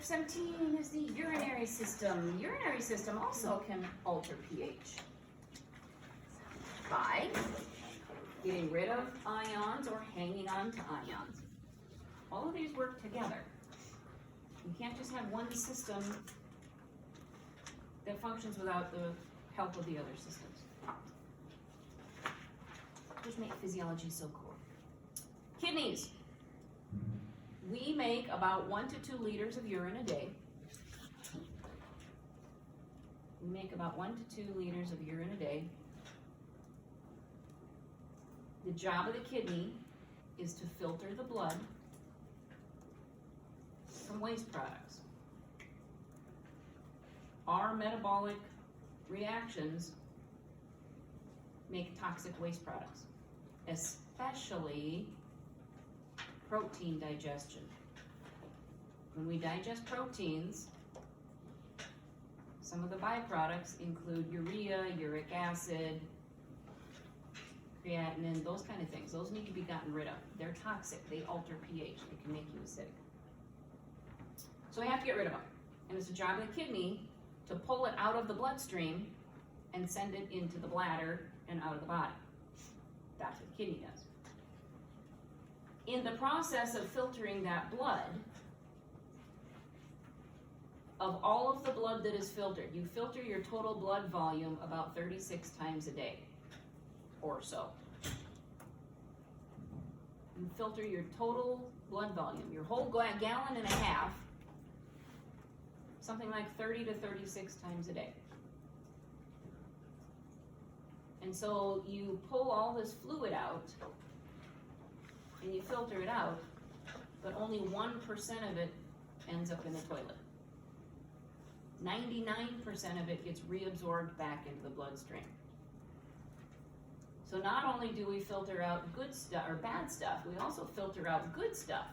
Step 17 is the urinary system. The urinary system also can alter pH by getting rid of ions or hanging on to ions. All of these work together. You can't just have one system that functions without the help of the other systems. Which make physiology so cool. Kidneys. We make about 1 to 2 liters of urine a day. We make about 1 to 2 liters of urine a day. The job of the kidney is to filter the blood from waste products. Our metabolic reactions make toxic waste products, especially protein digestion. When we digest proteins, some of the byproducts include urea, uric acid, creatinine, those kind of things. Those need to be gotten rid of. They're toxic. They alter pH. They can make you acidic. So we have to get rid of them. And it's the job of the kidney to pull it out of the bloodstream and send it into the bladder and out of the body. That's what the kidney does. In the process of filtering that blood, of all of the blood that is filtered, you filter your total blood volume about 36 times a day or so. You filter your total blood volume, your whole gallon and a half, something like 30 to 36 times a day. And so you pull all this fluid out and you filter it out, but only 1% of it ends up in the toilet. 99% of it gets reabsorbed back into the bloodstream. So not only do we filter out good stuff or bad stuff, we also filter out good stuff.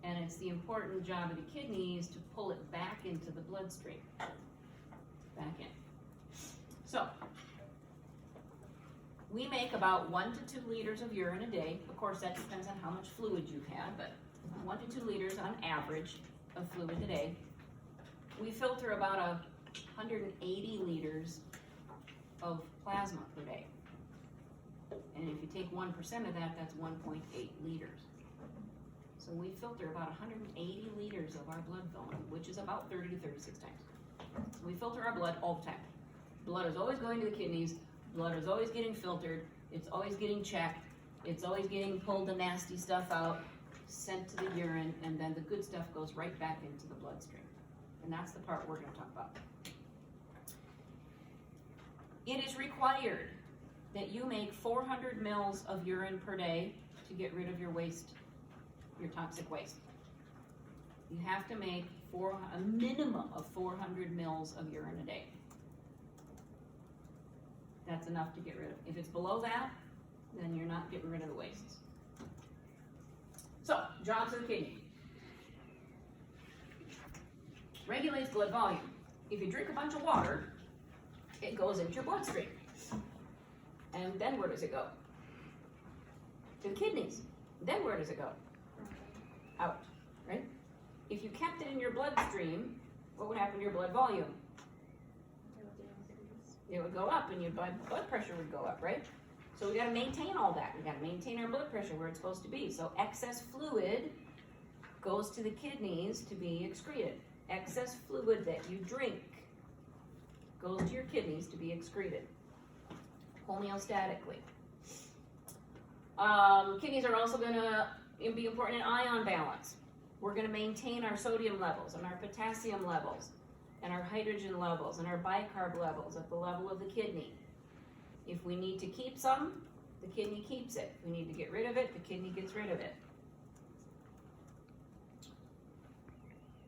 And it's the important job of the kidneys to pull it back into the bloodstream. Back in. So, we make about 1 to 2 liters of urine a day. Of course, that depends on how much fluid you've had, but 1 to 2 liters on average of fluid a day. We filter about 180 liters of plasma per day. And if you take 1% of that, that's 1.8 liters. So we filter about 180 liters of our blood volume, which is about 30 to 36 times. We filter our blood all the time. Blood is always going to the kidneys. Blood is always getting filtered. It's always getting checked. It's always getting pulled the nasty stuff out, sent to the urine, and then the good stuff goes right back into the bloodstream. And that's the part we're going to talk about. It is required that you make 400 mils of urine per day to get rid of your waste, your toxic waste. You have to make a minimum of 400 mils of urine a day. That's enough to get rid of. If it's below that, then you're not getting rid of the wastes. So, jobs of the kidney. Regulates blood volume. If you drink a bunch of water, it goes into your bloodstream. And then where does it go? To the kidneys. Then where does it go? Out, right? If you kept it in your bloodstream, what would happen to your blood volume? It would go up and your blood pressure would go up, right? So we got to maintain all that. We got to maintain our blood pressure where it's supposed to be. So excess fluid goes to the kidneys to be excreted. Excess fluid that you drink goes to your kidneys to be excreted homeostatically. Kidneys are also going to be important in ion balance. We're going to maintain our sodium levels and our potassium levels and our hydrogen levels and our bicarb levels at the level of the kidney. If we need to keep some, the kidney keeps it. If we need to get rid of it, the kidney gets rid of it.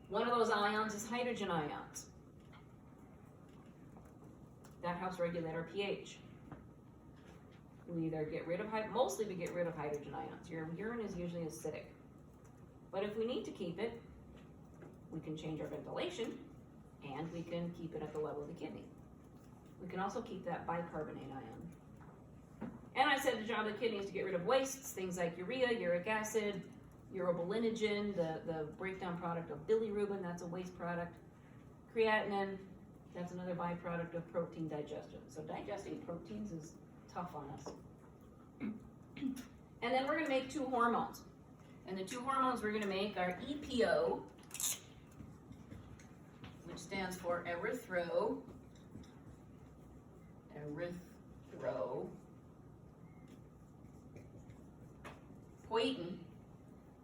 One of those ions is hydrogen ions. That helps regulate our pH. We either get rid of, mostly we get rid of hydrogen ions. Your urine is usually acidic. But if we need to keep it, we can change our ventilation and we can keep it at the level of the kidney. We can also keep that bicarbonate ion. And I said the job of the kidney is to get rid of wastes, things like urea, uric acid, urobilinogen, the breakdown product of bilirubin, that's a waste product. Creatinine, that's another byproduct of protein digestion. So digesting proteins is tough on us. And then we're going to make two hormones. And the two hormones we're going to make are EPO, which stands for erythropoietin.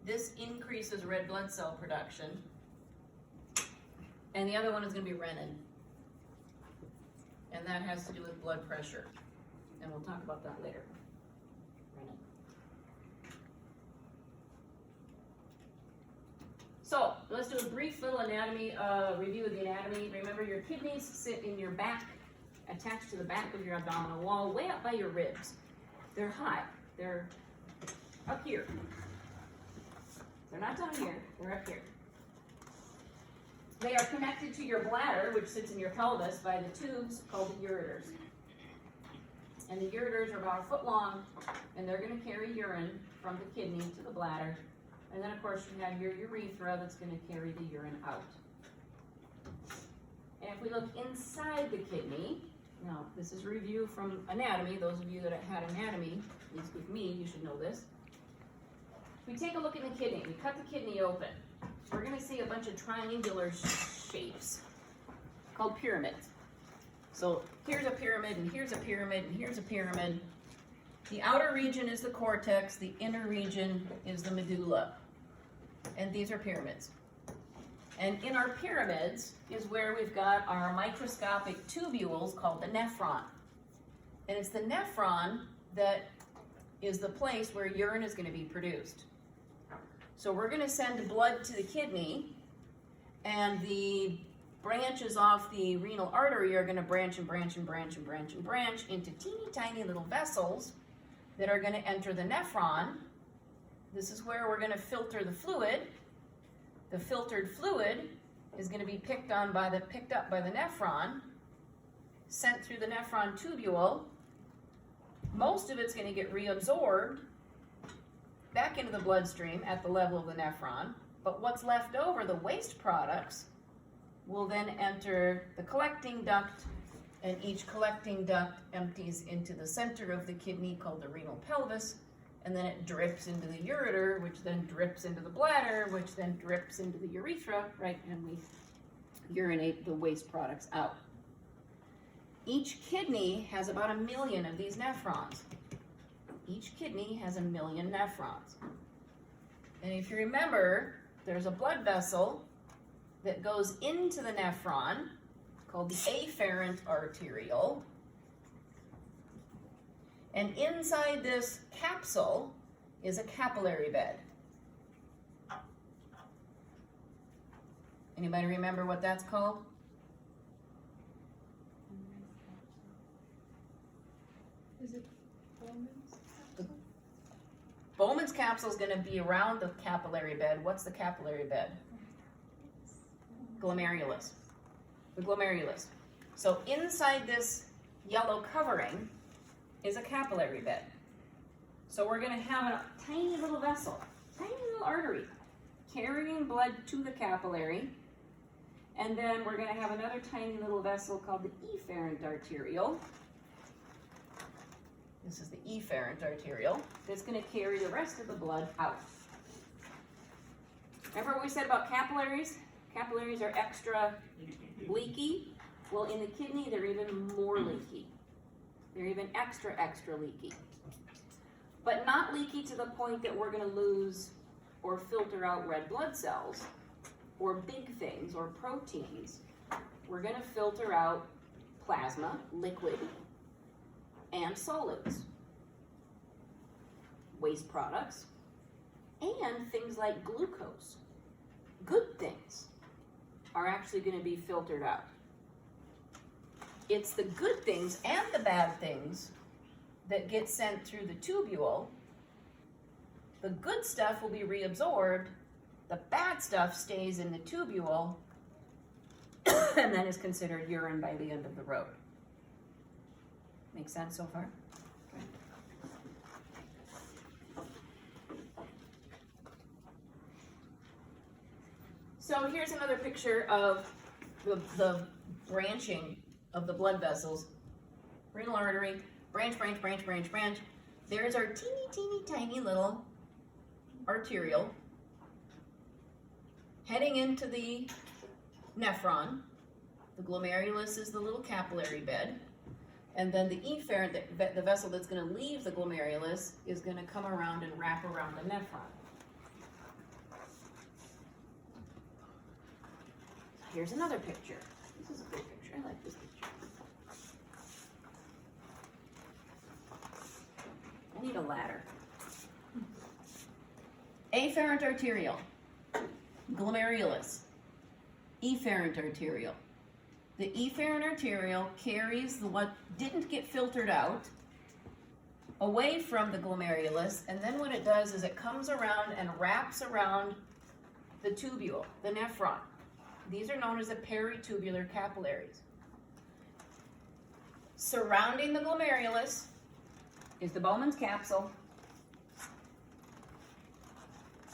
This increases red blood cell production. And the other one is going to be renin. And that has to do with blood pressure. And we'll talk about that later. Renin. So let's do a brief little anatomy, review of the anatomy. Remember, your kidneys sit in your back, attached to the back of your abdominal wall, way up by your ribs. They're high. They're up here. They're not down here. They're up here. They are connected to your bladder, which sits in your pelvis, by the tubes called the ureters. And the ureters are about a foot long, and they're going to carry urine from the kidney to the bladder. And then, of course, you have your urethra that's going to carry the urine out. And if we look inside the kidney, now this is a review from anatomy. Those of you that have had anatomy, at least with me, you should know this. If we take a look at the kidney, we cut the kidney open. We're going to see a bunch of triangular shapes called pyramids. So here's a pyramid, and here's a pyramid, and here's a pyramid. The outer region is the cortex, the inner region is the medulla. And these are pyramids. And in our pyramids is where we've got our microscopic tubules called the nephron. And it's the nephron that is the place where urine is going to be produced. So we're going to send blood to the kidney, and the branches off the renal artery are going to branch and branch and branch and branch and branch into teeny tiny little vessels that are going to enter the nephron. This is where we're going to filter the fluid. The filtered fluid is going to be picked up by the nephron, sent through the nephron tubule. Most of it's going to get reabsorbed back into the bloodstream at the level of the nephron, but what's left over, the waste products, will then enter the collecting duct, and each collecting duct empties into the center of the kidney called the renal pelvis, and then it drips into the ureter, which then drips into the bladder, which then drips into the urethra, right, and we urinate the waste products out. Each kidney has about 1 million of these nephrons. Each kidney has 1 million nephrons. And if you remember, there's a blood vessel that goes into the nephron called the afferent arteriole. And inside this capsule is a capillary bed. Anybody remember what that's called? Is it Bowman's capsule? Bowman's capsule is going to be around the capillary bed. What's the capillary bed? Glomerulus. The glomerulus. So inside this yellow covering is a capillary bed. So we're going to have a tiny little vessel, tiny little artery, carrying blood to the capillary. And then we're going to have another tiny little vessel called the efferent arteriole. This is the efferent arteriole that's going to carry the rest of the blood out. Remember what we said about capillaries? Capillaries are extra leaky. Well, in the kidney, they're even more leaky. They're even extra leaky. But not leaky to the point that we're going to lose or filter out red blood cells or big things or proteins. We're going to filter out plasma, liquid, and solids, waste products, and things like glucose. Good things are actually going to be filtered out. It's the good things and the bad things that get sent through the tubule. The good stuff will be reabsorbed. The bad stuff stays in the tubule and then is considered urine by the end of the road. Make sense so far? Okay. So here's another picture of the branching of the blood vessels. Renal artery, branch, branch, branch, branch, branch. There's our teeny, teeny, tiny little arterial heading into the nephron. The glomerulus is the little capillary bed. And then the efferent, the vessel that's going to leave the glomerulus, is going to come around and wrap around the nephron. Here's another picture. This is a good picture. I like this picture. I need a ladder. Afferent arterial, glomerulus, efferent arterial. The efferent arterial carries what didn't get filtered out away from the glomerulus, and then what it does is it comes around and wraps around the tubule, the nephron. These are known as the peritubular capillaries. Surrounding the glomerulus is the Bowman's capsule.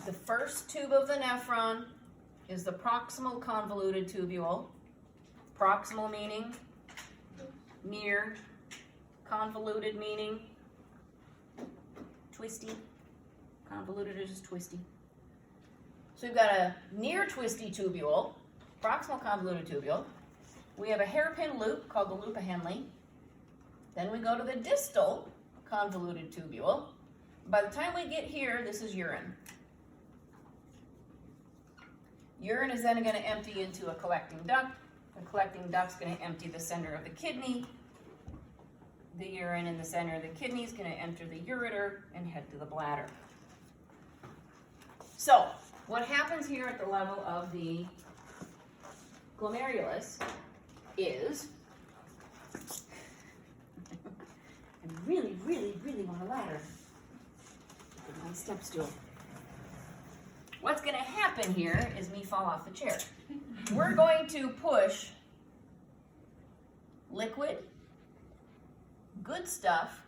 The first tube of the nephron is the proximal convoluted tubule. Proximal meaning near, convoluted meaning twisty. Convoluted is just twisty. So we've got a near twisty tubule, proximal convoluted tubule. We have a hairpin loop called the loop of Henle. Then we go to the distal convoluted tubule. By the time we get here, this is urine. Urine is then going to empty into a collecting duct. The collecting duct's going to empty the center of the kidney. The urine in the center of the kidney is going to enter the ureter and head to the bladder. So, what happens here at the level of the glomerulus is, I really, really, really want a ladder. Get my step stool. What's going to happen here is me fall off the chair. We're going to push liquid, good stuff,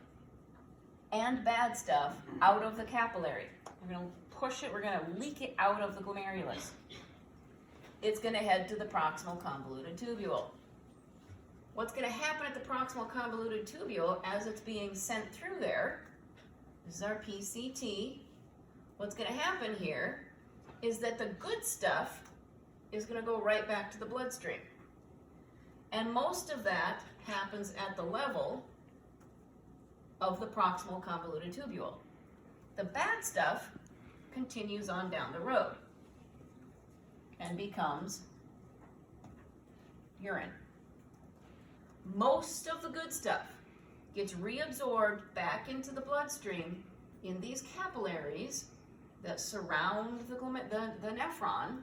and bad stuff out of the capillary. We're going to push it, we're going to leak it out of the glomerulus. It's going to head to the proximal convoluted tubule. What's going to happen at the proximal convoluted tubule as it's being sent through there, this is our PCT, what's going to happen here is that the good stuff is going to go right back to the bloodstream. And most of that happens at the level of the proximal convoluted tubule. The bad stuff continues on down the road and becomes urine. Most of the good stuff gets reabsorbed back into the bloodstream in these capillaries that surround the nephron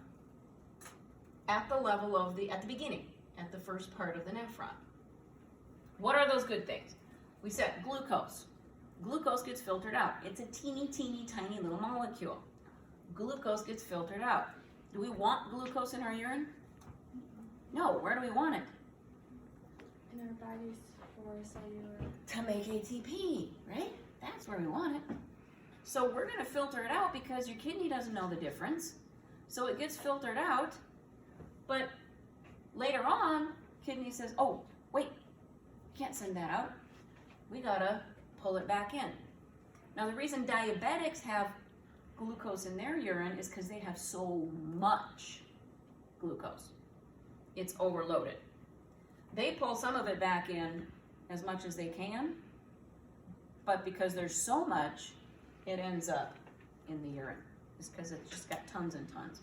at the level of at the beginning, at the first part of the nephron. What are those good things? We said glucose. Glucose gets filtered out. It's a teeny, teeny, tiny little molecule. Glucose gets filtered out. Do we want glucose in our urine? No. Where do we want it? In our bodies for cellular. To make ATP, right? That's where we want it. So we're going to filter it out because your kidney doesn't know the difference. So it gets filtered out, but later on, kidney says, oh, wait, can't send that out. We got to pull it back in. Now, the reason diabetics have glucose in their urine is because they have so much glucose. It's overloaded. They pull some of it back in as much as they can, but because there's so much, it ends up in the urine. It's because it's just got tons and tons.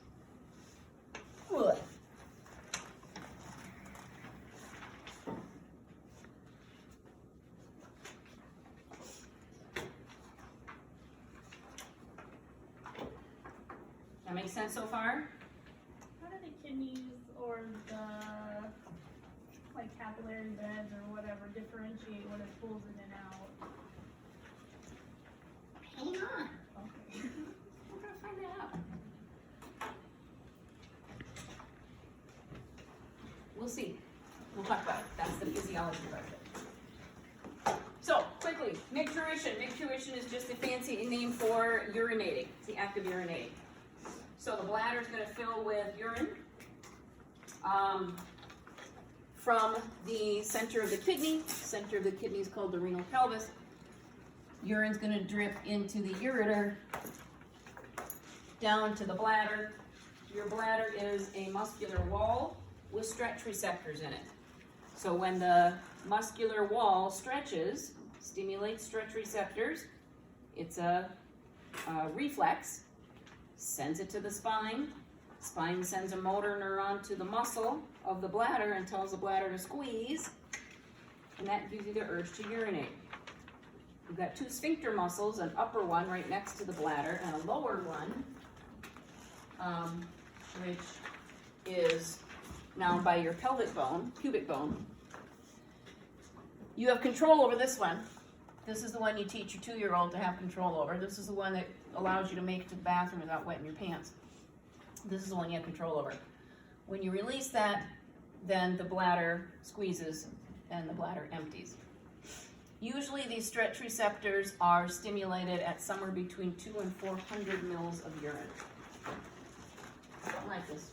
Ugh. That makes sense so far? How do the kidneys or the capillary beds or whatever differentiate when it pulls it in and out? Hang on. Okay. We're going to find that out. We'll see. We'll talk about it. That's the physiology part of it. So, quickly, micturition. Micturition is just a fancy name for urinating. It's the act of urinating. So the bladder is going to fill with urine from the center of the kidney. Center of the kidney is called the renal pelvis. Urine's going to drip into the ureter, down to the bladder. Your bladder is a muscular wall with stretch receptors in it. So when the muscular wall stretches, stimulates stretch receptors, it's a reflex, sends it to the spine. Spine sends a motor neuron to the muscle of the bladder and tells the bladder to squeeze, and that gives you the urge to urinate. We've got two sphincter muscles, an upper one right next to the bladder and a lower one, which is now by your pelvic bone, pubic bone. You have control over this one. This is the one you teach your 2-year-old to have control over. This is the one that allows you to make it to the bathroom without wetting your pants. This is the one you have control over. When you release that, then the bladder squeezes and the bladder empties. Usually these stretch receptors are stimulated at somewhere between 2 and 400 mils of urine. Something like this.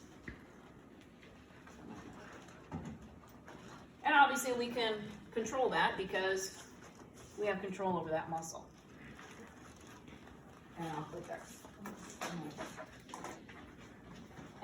And obviously we can control that because we have control over that muscle. And I'll put that.